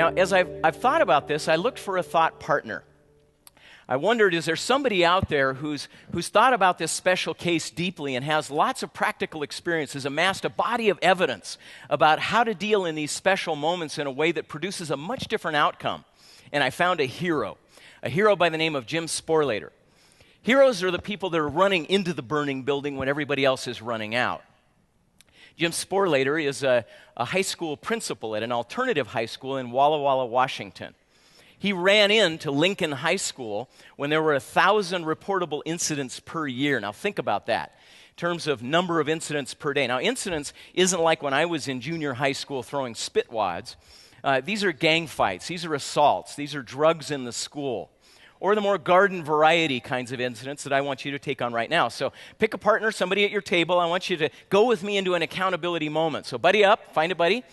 Now, as I've thought about this, I looked for a thought partner. I wondered, is there somebody out there who's thought about this special case deeply and has lots of practical experience, has amassed a body of evidence about how to deal in these special moments in a way that produces a much different outcome? And I found a hero by the name of Jim Sporlater. Heroes are the people that are running into the burning building when everybody else is running out. Jim Sporlater is a high school principal at an alternative high school in Walla Walla, Washington. He ran into Lincoln High School when there were 1,000 reportable incidents per year. Now think about that in terms of number of incidents per day. Now incidents isn't like when I was in junior high school throwing spitwads. These are gang fights, these are assaults, these are drugs in the school, or the more garden variety kinds of incidents that I want you to take on right now. So pick a partner, somebody at your table. I want you to go with me into an accountability moment. So buddy up, find a buddy.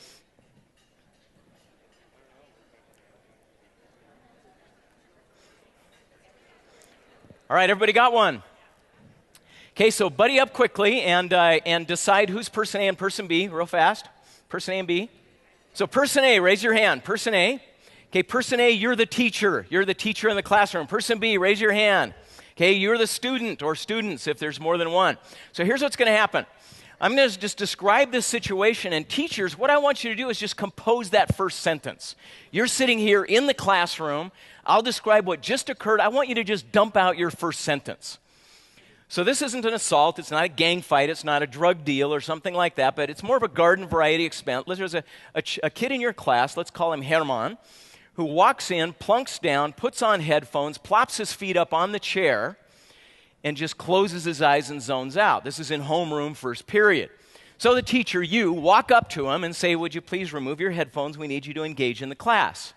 All right, everybody got one? Okay, so buddy up quickly and decide who's person A and person B real fast. Person A and B. So person A, raise your hand. Person A. Okay, person A, you're the teacher. You're the teacher in the classroom. Person B, raise your hand. Okay, you're the student or students if there's more than one. So here's what's going to happen. I'm going to just describe this situation, and teachers, what I want you to do is just compose that first sentence. You're sitting here in the classroom. I'll describe what just occurred. I want you to just dump out your first sentence. So this isn't an assault. It's not a gang fight. It's not a drug deal or something like that, but it's more of a garden variety experiment. There's a kid in your class, let's call him Herman, who walks in, plunks down, puts on headphones, plops his feet up on the chair, and just closes his eyes and zones out. This is in homeroom first period. So the teacher, you, walk up to him and say, would you please remove your headphones? We need you to engage in the class.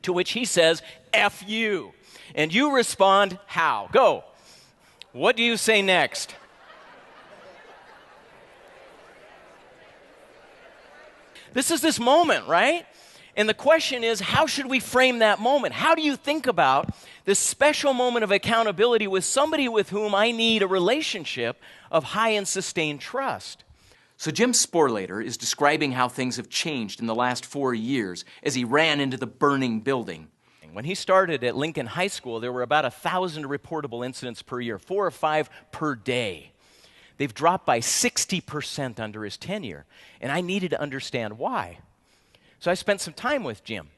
To which he says, F you. And you respond, how? Go. What do you say next? This is this moment, right? And the question is, how should we frame that moment? How do you think about this special moment of accountability with somebody with whom I need a relationship of high and sustained trust? So Jim Sporlater is describing how things have changed in the last 4 years as he ran into the burning building. When he started at Lincoln High School, there were about 1,000 reportable incidents per year, 4 or 5 per day. They've dropped by 60% under his tenure, and I needed to understand why. So I spent some time with Jim.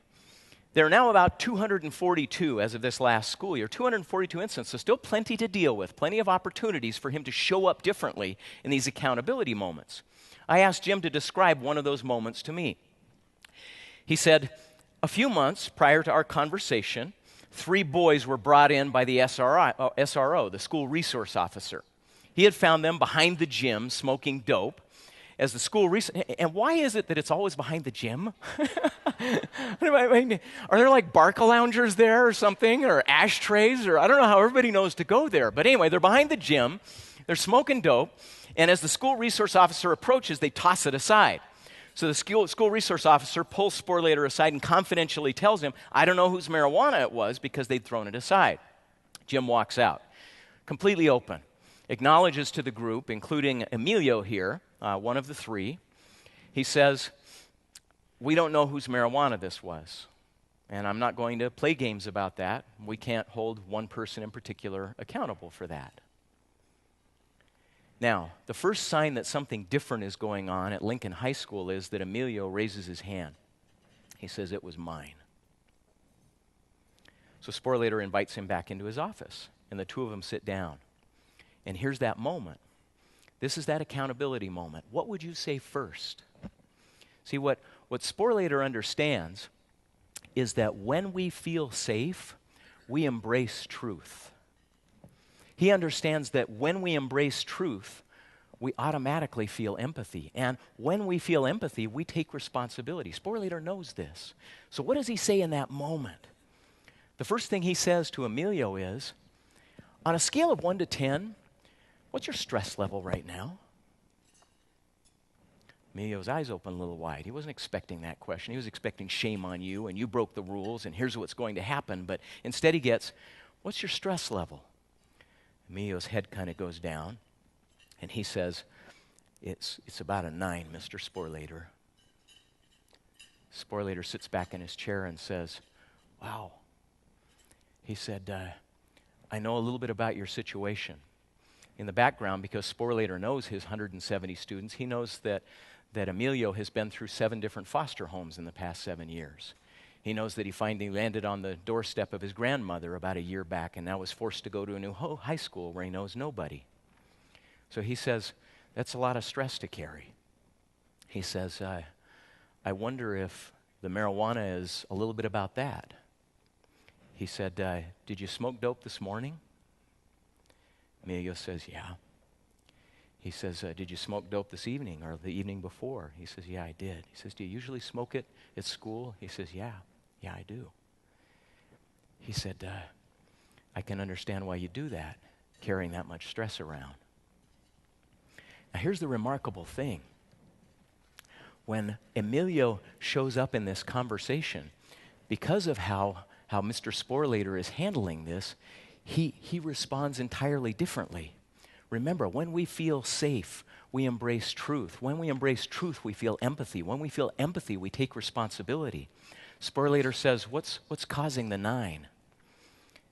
There are now about 242 as of this last school year, 242 incidents, so still plenty to deal with, plenty of opportunities for him to show up differently in these accountability moments. I asked Jim to describe one of those moments to me. He said, a few months prior to our conversation, 3 boys were brought in by the SRO, the school resource officer. He had found them behind the gym smoking dope. As the school and why is it that it's always behind the gym? Are there like Barca loungers there or something, or ashtrays, or I don't know how everybody knows to go there. But anyway, they're behind the gym, they're smoking dope, and as the school resource officer approaches, they toss it aside. So the school resource officer pulls Sporlater aside and confidentially tells him, I don't know whose marijuana it was because they'd thrown it aside. Jim walks out, completely open, acknowledges to the group, including Emilio here, one of the 3. He says, we don't know whose marijuana this was, and I'm not going to play games about that. We can't hold one person in particular accountable for that. Now, the first sign that something different is going on at Lincoln High School is that Emilio raises his hand. He says, it was mine. So Sporlater invites him back into his office, and the two of them sit down. And here's that moment. This is that accountability moment. What would you say first? See, what Sporlater understands is that when we feel safe, we embrace truth. He understands that when we embrace truth, we automatically feel empathy. And when we feel empathy, we take responsibility. Sporlater knows this. So what does he say in that moment? The first thing he says to Emilio is, on a scale of 1 to 10, what's your stress level right now? Emilio's eyes open a little wide. He wasn't expecting that question. He was expecting shame on you, and you broke the rules, and here's what's going to happen. But instead he gets, what's your stress level? Emilio's head kind of goes down, and he says, it's about a 9, Mr. Sporlater. Sporlater sits back in his chair and says, wow. He said, I know a little bit about your situation. In the background, because Sporlater knows his 170 students, he knows that Emilio has been through 7 different foster homes in the past 7 years. He knows that he finally landed on the doorstep of his grandmother about a year back and now was forced to go to a new high school where he knows nobody. So he says, that's a lot of stress to carry. He says, I wonder if the marijuana is a little bit about that. He said, did you smoke dope this morning? Emilio says, yeah. He says, did you smoke dope this evening or the evening before? He says, yeah, I did. He says, do you usually smoke it at school? He says, yeah, I do. He said, I can understand why you do that, carrying that much stress around. Now here's the remarkable thing. When Emilio shows up in this conversation, because of how Mr. Sporlater is handling this, he responds entirely differently. Remember, when we feel safe, we embrace truth. When we embrace truth, we feel empathy. When we feel empathy, we take responsibility. Sporlater says, what's causing the 9?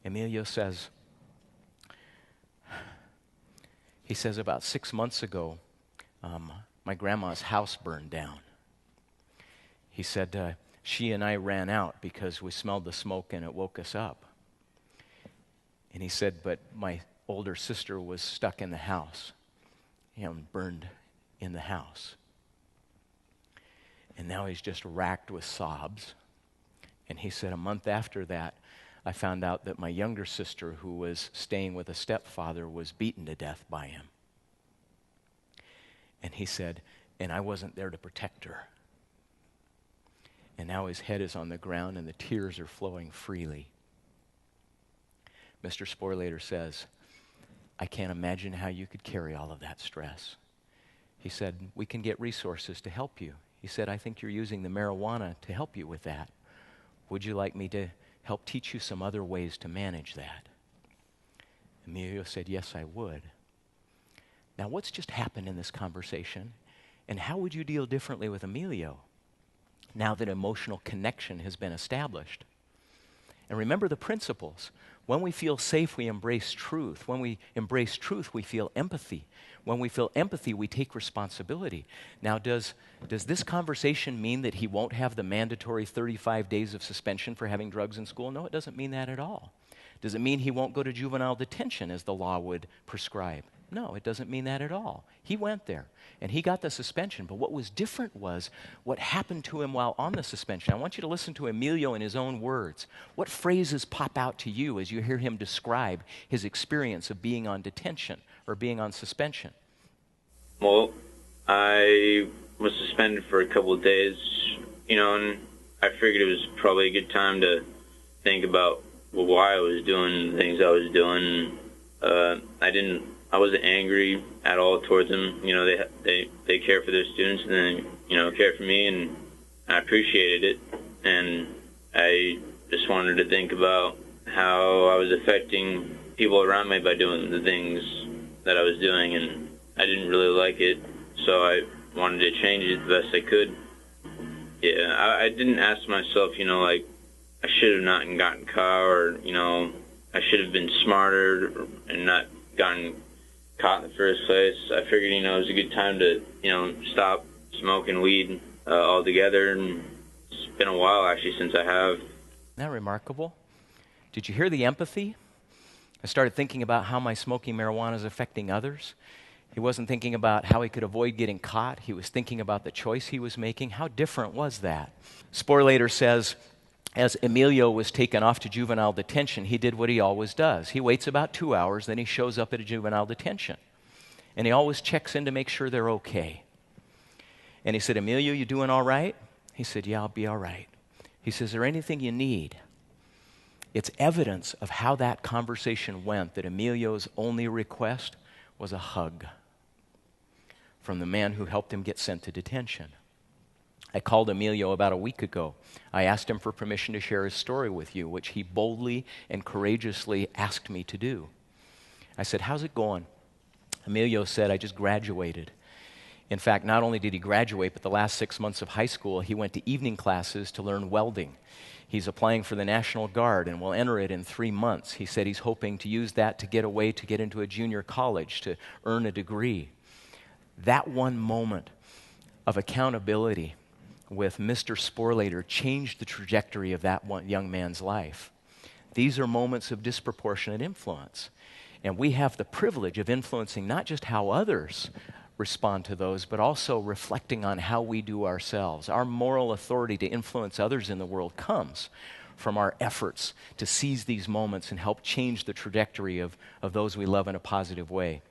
Emilio says, he says, about 6 months ago, my grandma's house burned down. He said, she and I ran out because we smelled the smoke and it woke us up. And he said, but my older sister was stuck in the house and burned in the house. And now he's just racked with sobs. And he said, a month after that, I found out that my younger sister, who was staying with a stepfather, was beaten to death by him. And he said, and I wasn't there to protect her. And now his head is on the ground and the tears are flowing freely. Mr. Sporlater says, I can't imagine how you could carry all of that stress. He said, we can get resources to help you. He said, I think you're using the marijuana to help you with that. Would you like me to help teach you some other ways to manage that? Emilio said, yes, I would. Now, what's just happened in this conversation? And how would you deal differently with Emilio now that emotional connection has been established? And remember the principles. When we feel safe, we embrace truth. When we embrace truth, we feel empathy. When we feel empathy, we take responsibility. Now, does this conversation mean that he won't have the mandatory 35 days of suspension for having drugs in school? No, it doesn't mean that at all. Does it mean he won't go to juvenile detention as the law would prescribe? No, it doesn't mean that at all. He went there, and he got the suspension. But what was different was what happened to him while on the suspension. I want you to listen to Emilio in his own words. What phrases pop out to you as you hear him describe his experience of being on detention or being on suspension? Well, I was suspended for a couple of days, and I figured it was probably a good time to think about why I was doing the things I was doing. I wasn't angry at all towards them. They care for their students and then, care for me, and I appreciated it. And I just wanted to think about how I was affecting people around me by doing the things that I was doing, and I didn't really like it, so I wanted to change it the best I could. Yeah, I didn't ask myself, I should have not gotten caught, or, I should have been smarter and not gotten caught in the first place. I figured, it was a good time to, stop smoking weed altogether, and it's been a while, actually, since I have. Isn't that remarkable? Did you hear the empathy? I started thinking about how my smoking marijuana is affecting others. He wasn't thinking about how he could avoid getting caught. He was thinking about the choice he was making. How different was that? Sporlater says, as Emilio was taken off to juvenile detention, he did what he always does. He waits about 2 hours, then he shows up at a juvenile detention. And he always checks in to make sure they're okay. And he said, Emilio, you doing all right? He said, yeah, I'll be all right. He says, is there anything you need? It's evidence of how that conversation went that Emilio's only request was a hug from the man who helped him get sent to detention. I called Emilio about a week ago. I asked him for permission to share his story with you, which he boldly and courageously asked me to do. I said, how's it going? Emilio said, I just graduated. In fact, not only did he graduate, but the last 6 months of high school, he went to evening classes to learn welding. He's applying for the National Guard and will enter it in 3 months. He said he's hoping to use that to get away to get into a junior college to earn a degree. That one moment of accountability with Mr. Sporlater changed the trajectory of that one young man's life. These are moments of disproportionate influence. And we have the privilege of influencing not just how others respond to those, but also reflecting on how we do ourselves. Our moral authority to influence others in the world comes from our efforts to seize these moments and help change the trajectory of those we love in a positive way.